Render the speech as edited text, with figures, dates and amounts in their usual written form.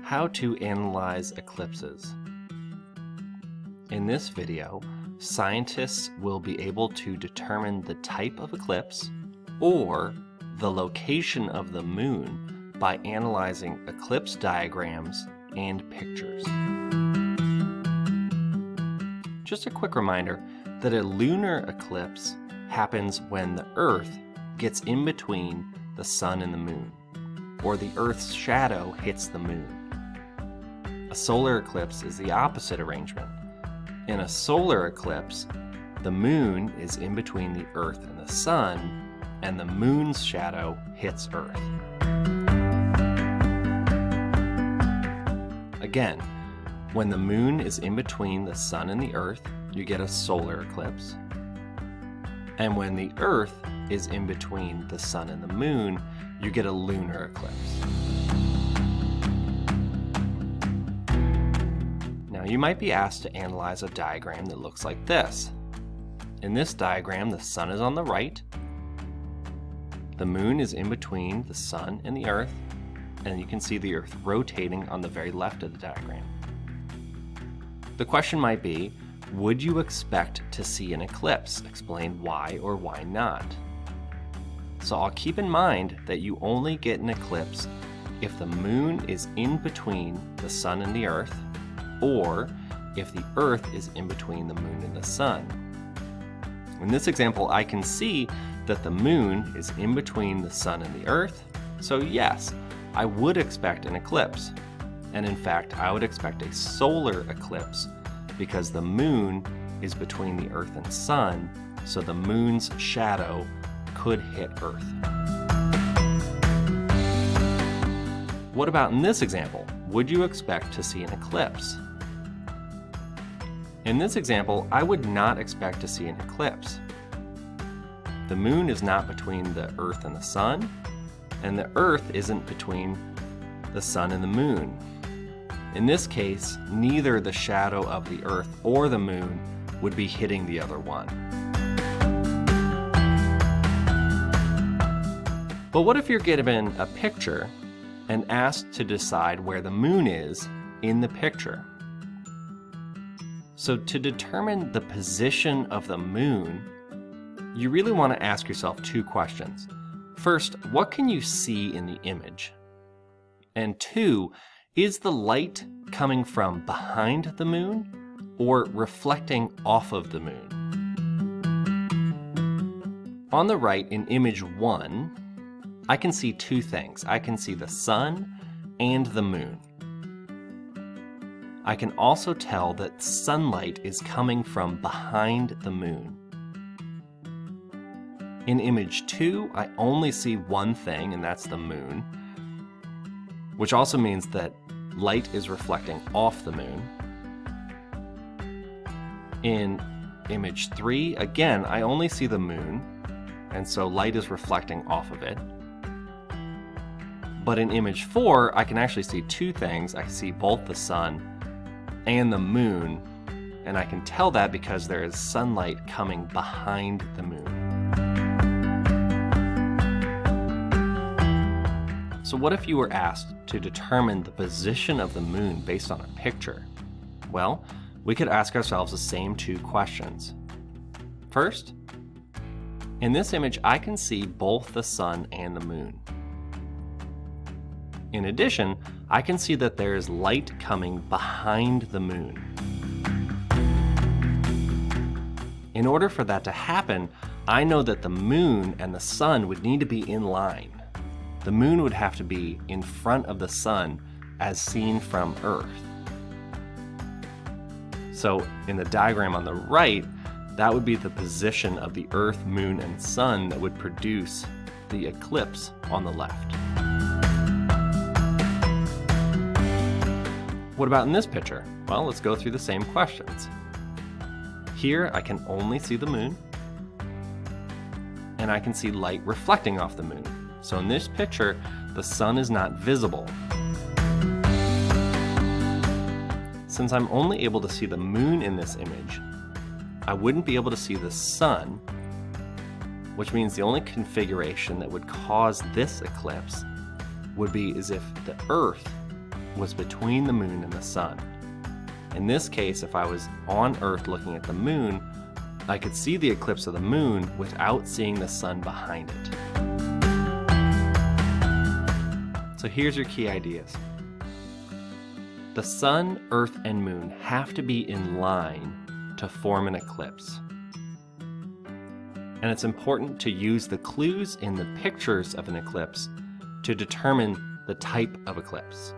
How to analyze eclipses. In this video, scientists will be able to determine the type of eclipse or the location of the moon by analyzing eclipse diagrams and pictures. Just a quick reminder that a lunar eclipse happens when the Earth gets in between the sun and the moon, or the Earth's shadow hits the moon. A solar eclipse is the opposite arrangement. In a solar eclipse, the moon is in between the Earth and the sun, and the moon's shadow hits Earth. Again, when the moon is in between the sun and the Earth, you get a solar eclipse. And when the Earth is in between the sun and the moon, you get a lunar eclipse. Now, you might be asked to analyze a diagram that looks like this. In this diagram, the sun is on the right, the moon is in between the sun and the Earth, and you can see the Earth rotating on the very left of the diagram. The question might be, would you expect to see an eclipse? Explain why or why not. So I'll keep in mind that you only get an eclipse if the moon is in between the sun and the Earth, or if the Earth is in between the moon and the sun. In this example, I can see that the moon is in between the sun and the Earth, so yes, I would expect an eclipse. And in fact, I would expect a solar eclipse because the moon is between the Earth and sun, so the moon's shadow could hit Earth. What about in this example? Would you expect to see an eclipse? In this example, I would not expect to see an eclipse. The moon is not between the Earth and the sun, and the Earth isn't between the sun and the moon. In this case, neither the shadow of the Earth or the moon would be hitting the other one. But what if you're given a picture and asked to decide where the moon is in the picture? So to determine the position of the moon, you really want to ask yourself two questions. First, what can you see in the image? And two, is the light coming from behind the moon or reflecting off of the moon? On the right in image 1, I can see two things. I can see the sun and the moon. I can also tell that sunlight is coming from behind the moon. In image 2, I only see one thing, and that's the moon, which also means that light is reflecting off the moon. In image 3, again, I only see the moon, and so light is reflecting off of it. But in image 4, I can actually see two things. I see both the sun and the moon, and I can tell that because there is sunlight coming behind the moon. So what if you were asked to determine the position of the moon based on a picture? Well, we could ask ourselves the same two questions. First, in this image, I can see both the sun and the moon. In addition, I can see that there is light coming behind the moon. In order for that to happen, I know that the moon and the sun would need to be in line. The moon would have to be in front of the sun as seen from Earth. So in the diagram on the right, that would be the position of the Earth, moon, and sun that would produce the eclipse on the left. What about in this picture? Well, let's go through the same questions. Here, I can only see the moon, and I can see light reflecting off the moon. So in this picture, the sun is not visible. Since I'm only able to see the moon in this image, I wouldn't be able to see the sun, which means the only configuration that would cause this eclipse would be as if the Earth was between the moon and the sun. In this case, if I was on Earth looking at the moon, I could see the eclipse of the moon without seeing the sun behind it. So here's your key ideas. The sun, earth, and moon have to be in line to form an eclipse. And it's important to use the clues in the pictures of an eclipse to determine the type of eclipse.